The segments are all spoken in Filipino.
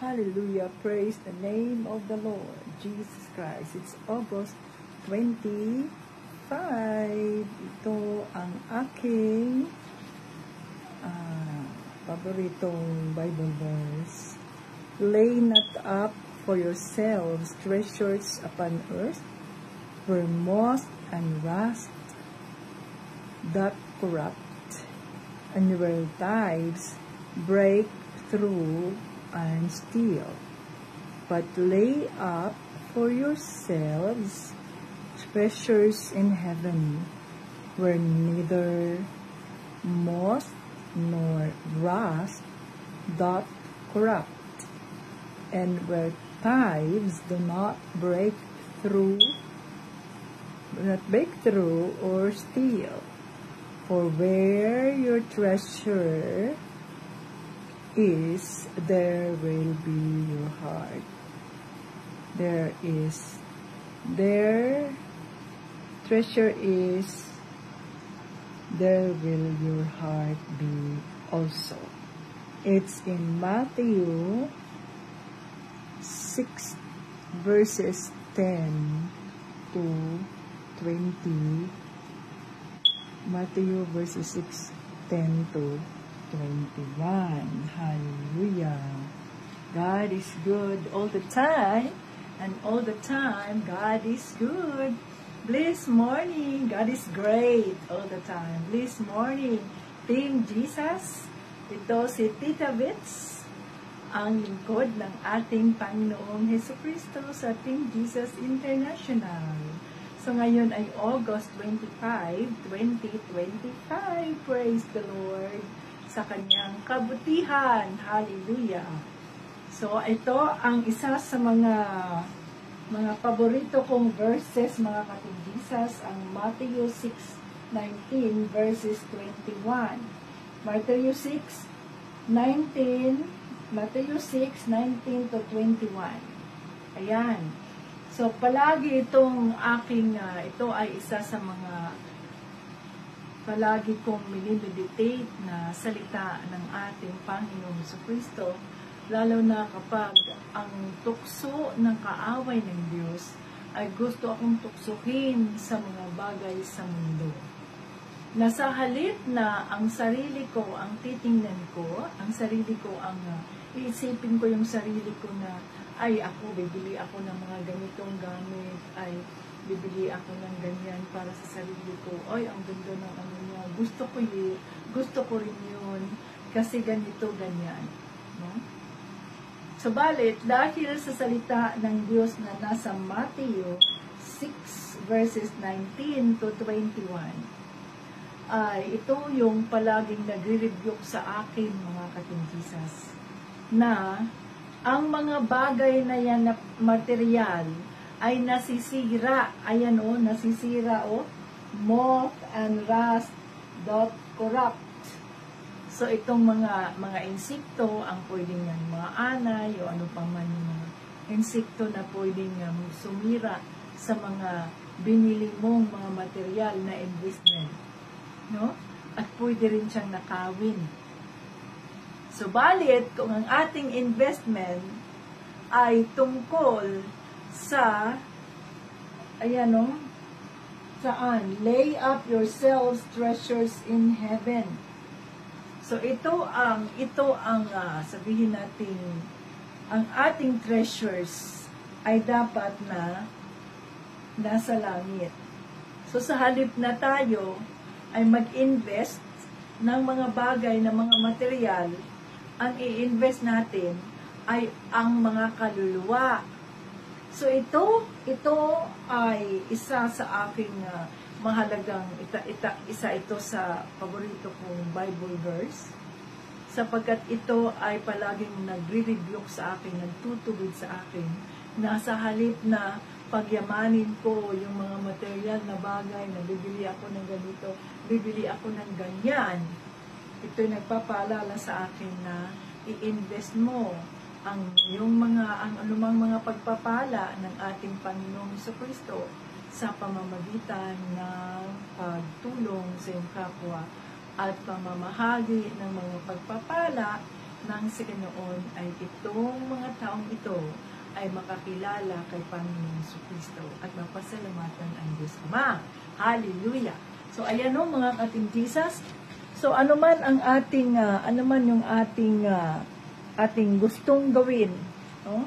Hallelujah. Praise the name of the Lord Jesus Christ. It's August 25. Ito ang aking paboritong Bible verse. Lay not up for yourselves treasures upon earth, where moth and rust doth corrupt, and where thieves break through and steal. But lay up for yourselves treasures in heaven, where neither moth nor rust doth corrupt, and where thieves do not break through or steal. For where your treasure is, there will be your heart. There treasure is, there will your heart be also. It's in Matthew 6 verses 10 to 20. Matthew verses 6, 10 to 21. Hallelujah. God is good all the time, and all the time God is good. Bless morning. God is great all the time. Bless morning, Team Jesus. Ito si Tita Bits, ang lingkod ng ating Panginoong Jesucristo sa Team Jesus International. So ngayon ay August 25, 2025. Praise the Lord sa kanyang kabutihan. Hallelujah. So, ito ang isa sa mga paborito kong verses, mga katigdisas, ang Matthew 6:19 verses 21. Matthew 6:19 to 21. Ayan. So, palagi itong aking, ito ay isa sa mga palagi kong minimeditate na salita ng ating Panginoong Jesucristo, lalo na kapag ang tukso ng kaaway ng Diyos ay gusto akong tuksohin sa mga bagay sa mundo. Nasa halip na ang sarili ko ang titingnan ko, ang sarili ko ang iisipin ko yung sarili ko na, ay ako, bibili ako ng mga ganitong gamit, ay bibili ako ng ganyan para sa sarili ko. Ay, ang ganda ng ano niya. Gusto ko rin yun. Kasi ganito, ganyan. No? So, balit, dahil sa salita ng Diyos na nasa Matthew 6 verses 19 to 21, ay ito yung palaging nagre-rebuke sa akin, mga katingkisas, na ang mga bagay na yan na material ay nasisira. Ayan o, nasisira o. Moth and rust doth corrupt. So, itong mga insekto, ang pwedeng yan, mga anay, o ano pa man yung mga insekto na pwedeng sumira sa mga binili mong mga material na investment. No? At pwede rin siyang nakawin. So, balit, kung ang ating investment ay tungkol sa, ayan o, saan? Lay up yourselves treasures in heaven. So, ito ang sabihin natin, ang ating treasures ay dapat na nasa langit. So, sa halip na tayo ay mag-invest ng mga bagay na mga material, ang i-invest natin ay ang mga kaluluwa. So, ito ay isa sa aking mahalagang, isa ito sa paborito kong Bible verse, sapagkat ito ay palaging nagre-rebuke sa akin, nagtutubig sa akin, na sa halip na pagyamanin ko yung mga material na bagay, na bibili ako ng ganito, bibili ako ng ganyan, ito'y nagpapaalala sa akin na i-invest mo ang anumang mga pagpapala ng ating Panginoong Jesucristo sa pamamagitan ng pagtulong sa iyong kapwa at pamamahagi ng mga pagpapala ng Panginoon ay itong mga taong ito ay makakilala kay Panginoong Jesucristo at mapasalamatan ang Diyos Ama. Hallelujah! So, ayan o mga kating Jesus. So, ano man yung ating gustong gawin, no?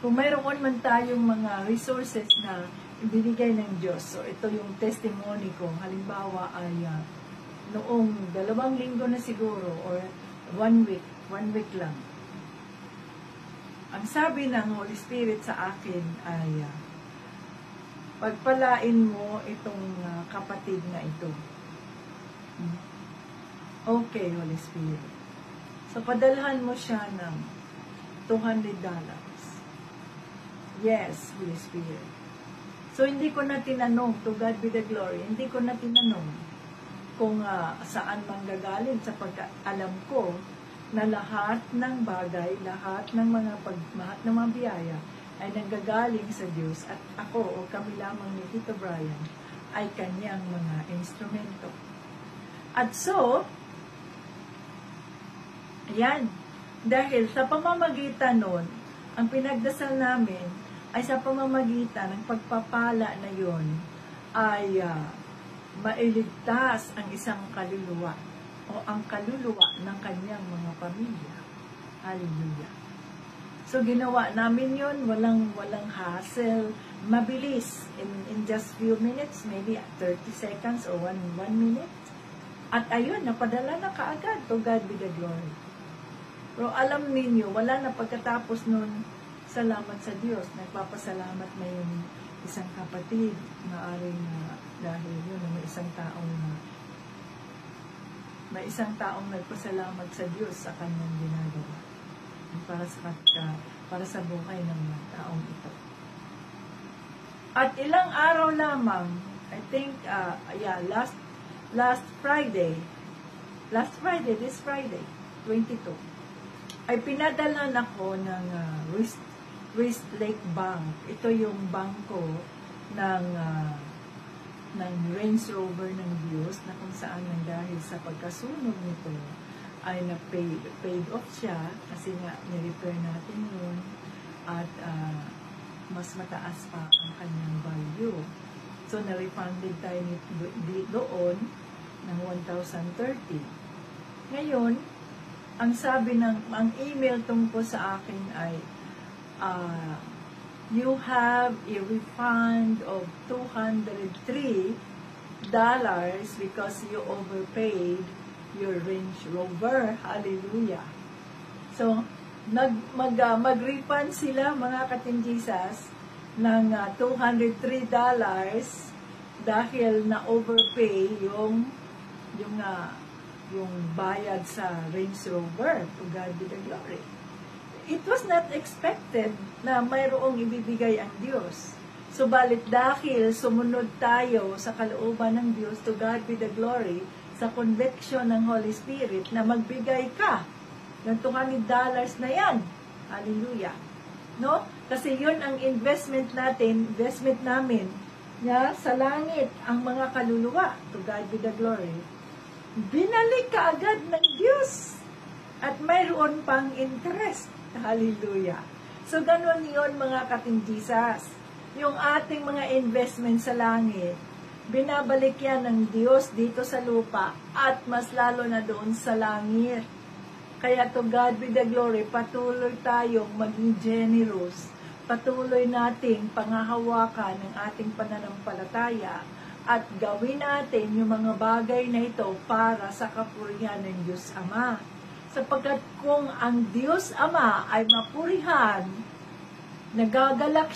Kung mayroon man tayong mga resources na ibinigay ng Diyos. So, ito yung testimony ko. Halimbawa ay noong 2 linggo na siguro or 1 week lang. Ang sabi ng Holy Spirit sa akin ay pagpalain mo itong kapatid na ito. Okay, Holy Spirit. So, padalhan mo siya ng $200. Yes, Holy Spirit. So, hindi ko na tinanong, to God be the glory, hindi ko na tinanong kung saan manggagaling sapagkat alam ko na lahat ng bagay, lahat ng mga biyaya ay nanggagaling sa Diyos at ako o kami lamang ni Tito Brian ay kanyang mga instrumento. At so, ayan, dahil sa pamamagitan nun, ang pinagdasal namin ay sa pamamagitan ng pagpapala na yon ay mailigtas ang isang kaluluwa o ang kaluluwa ng kanyang mga pamilya. Hallelujah. So, ginawa namin yun, walang hassle, mabilis, in just few minutes, maybe 30 seconds or 1 minute. At ayun, napadala na kaagad, to God be the glory. Pero alam ninyo, wala na pagkatapos nun, salamat sa Diyos, nagpapasalamat na yung isang kapatid, maaring dahil yun, may isang taong nagpasalamat sa Diyos sa kanyang ginagawa para sa buhay ng mga taong ito. At ilang araw lamang, I think, this Friday, 22, ay pinadalan ako ng Westlake Bank. Ito yung bangko ng Range Rover ng Diyos na kung saan nang dahil sa pagkasunog nito ay paid off siya kasi nga ni-repair natin yun at mas mataas pa ang kanyang value. So, na-refunded tayo doon ng 1,030. Ngayon, ang email tungkol sa akin ay you have a refund of $203 because you overpaid your Range Rover. Hallelujah. So, mag-refund sila, mga katinjisas, ng $203 dahil na-overpay yung bayad sa Range Rover. To God be the glory. It was not expected na mayroong ibibigay ang Diyos. Subalit dahil sumunod tayo sa kalooban ng Diyos, to God be the glory, sa conviction ng Holy Spirit na magbigay ka ng $200 na yan. Hallelujah. No? Kasi yun ang investment namin sa langit, ang mga kaluluwa. To God be the glory. Binalik ka agad ng Diyos at mayroon pang interest. Hallelujah. So, ganun yun mga katinjisas. Yung ating mga investment sa langit, binabalik yan ng Diyos dito sa lupa at mas lalo na doon sa langit. Kaya to God be the glory, patuloy tayong maging generous. Patuloy nating pangahawakan ng ating pananampalataya at gawin natin yung mga bagay na ito para sa kapurihan ng Diyos Ama. Sapagkat kung ang Diyos Ama ay mapurihan, magagalak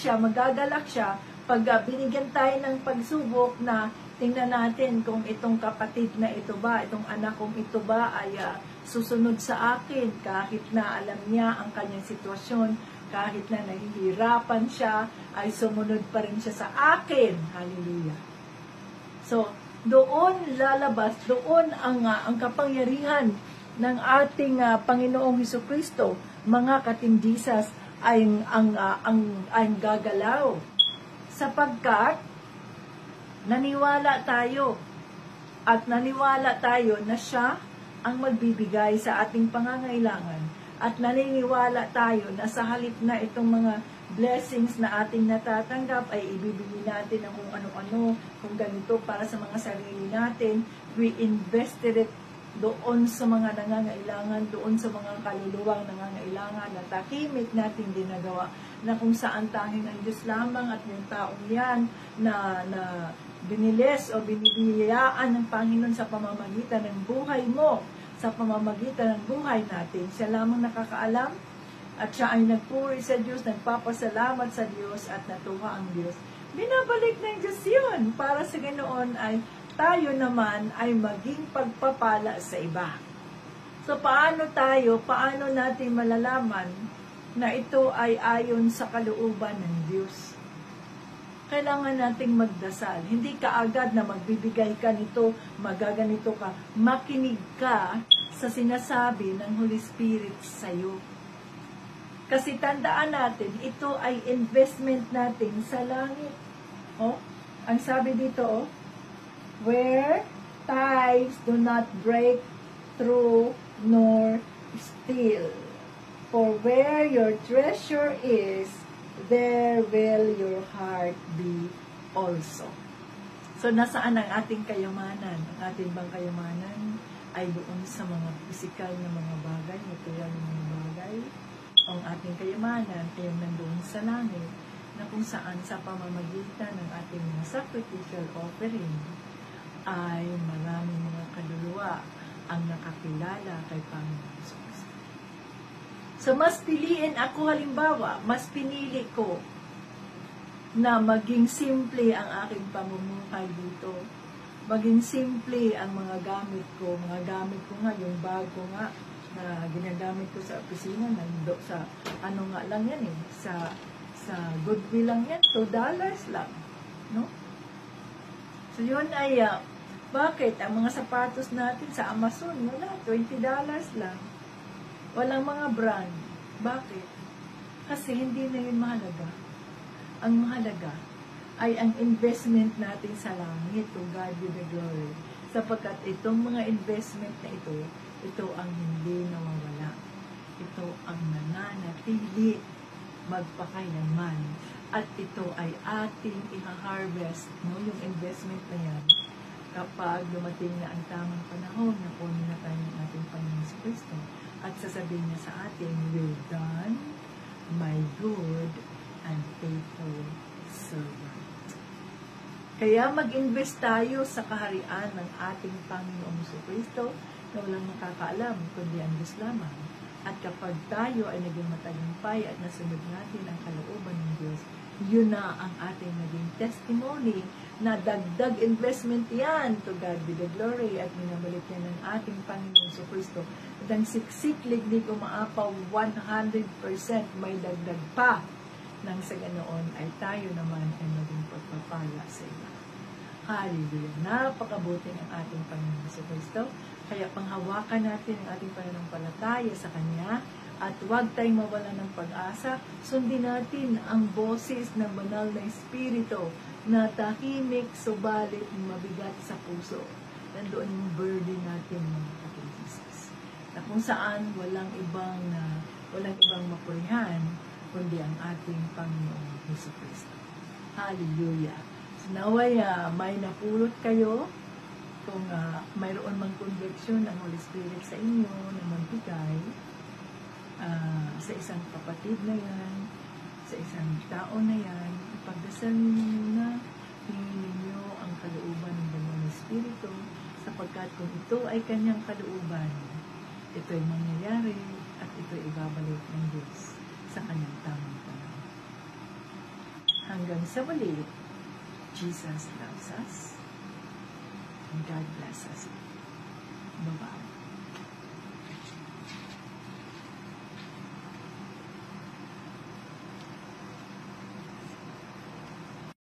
siya, pag binigyan tayo ng pagsubok na tingnan natin kung itong kapatid na ito ba, itong anak kong ito ba ay susunod sa akin kahit na alam niya ang kanyang sitwasyon, kahit na nahihirapan siya, ay sumunod pa rin siya sa akin. Hallelujah. So, doon lalabas, doon ang kapangyarihan ng ating Panginoong Hesukristo, mga katinjisas, ay gagalaw. Sapagkat, naniwala tayo na siya ang magbibigay sa ating pangangailangan At naniniwala tayo na sa halip na itong mga blessings na ating natatanggap ay ibibigay natin ng kung ano-ano, kung ganito para sa mga sarili natin, we invested it doon sa mga nangangailangan, doon sa mga kaluluwang nangangailangan na tahimik nating ginagawa, na kung saan tanging ng Diyos lamang at yung taong yan na binilis o binibiyayaan ng Panginoon sa pamamagitan ng buhay mo, sa pamamagitan ng buhay natin. Siya lamang nakakaalam at siya ay nagpuri sa Diyos, nagpapasalamat sa Diyos at natuwa ang Diyos. Binabalik ng Diyos yun para sa ganoon ay tayo naman ay maging pagpapala sa iba. So paano natin malalaman na ito ay ayon sa kalooban ng Diyos? Kailangan nating magdasal. Hindi ka agad na magbibigay ka nito, magaganito ka. Makinig ka sa sinasabi ng Holy Spirit sa iyo. Kasi tandaan natin, ito ay investment natin sa langit. Oh, ang sabi dito, where tithes do not break through nor steal. For where your treasure is, there will your heart be also. So, nasaan ang ating kayamanan? Ang ating bang kayamanan ay doon sa mga physical na mga bagay, material na mga bagay. Ang ating kayamanan ay nandoon sa langit, na kung saan sa pamamagitan ng ating mga sacrificial offering ay maraming mga kaluluwa ang nakakilala kay Panginoon Hesus. So, mas piliin ako, halimbawa, mas pinili ko na maging simple ang aking pamumuhay dito. Maging simple ang mga gamit ko. Mga gamit ko nga, yung bag ko nga, na ginagamit ko sa opisina, nando sa, ano nga lang yan eh, sa Goodwill lang yan, $2 lang. No? So, yun ay, bakit? Ang mga sapatos natin sa Amazon, wala, $20 lang. Walang mga brand. Bakit? Kasi hindi na yun mahalaga. Ang mahalaga ay ang investment natin sa langit, to God be the glory. Sapagkat itong mga investment na ito ang hindi nawawala. Ito ang nananatili magpakailanman. At ito ay ating i-harvest, no? Yung investment na yan, kapag dumating na ang tamang panahon na kunin na tayo ng ating Panginoon Kristo. At sasabihin niya sa atin, well done, my good and faithful servant. Kaya mag-invest tayo sa kaharian ng ating Panginoong Kristo na walang nakakaalam, kundi ang Diyos lamang. At kapag tayo ay naging matagumpay at nasunod natin ang kalooban ng Diyos, yun na ang ating naging testimony na dagdag investment yan, to God be the glory, at minabalik yan ng ating Panginoon sa Kristo. At ang siksik-lig di umaapaw 100%, may dagdag pa, nang sa ganoon ay tayo naman ay maging pagpapala sa iba. Hallelujah! Napakabuti ng ating Panginoon sa Kristo. Kaya panghawakan natin ang ating pananampalataya sa Kanya, at huwag tayong mawala ng pag-asa. Sundin natin ang boses ng banal na Espiritu na tahimik, subalit mabigat sa puso. Nandoon yung burden natin, mga kapatid, na kung saan walang ibang mapurihan kundi ang ating Panginoong Jesucristo. Hallelujah! So naway may napulot kayo kung mayroon mang conviction ng Holy Spirit sa inyo na magbigay sa isang kapatid na yan, sa isang tao na yan, ipagdasal ninyo muna, hingin ninyo ang kalooban ng Banal na Espiritu, sapagkat kung ito ay kanyang kalooban, ito ay mangyayari at ito ay ibabalik ng Diyos sa kanyang tamang panahon. Hanggang sa muli, Jesus loves us, and God bless us. Bye-bye.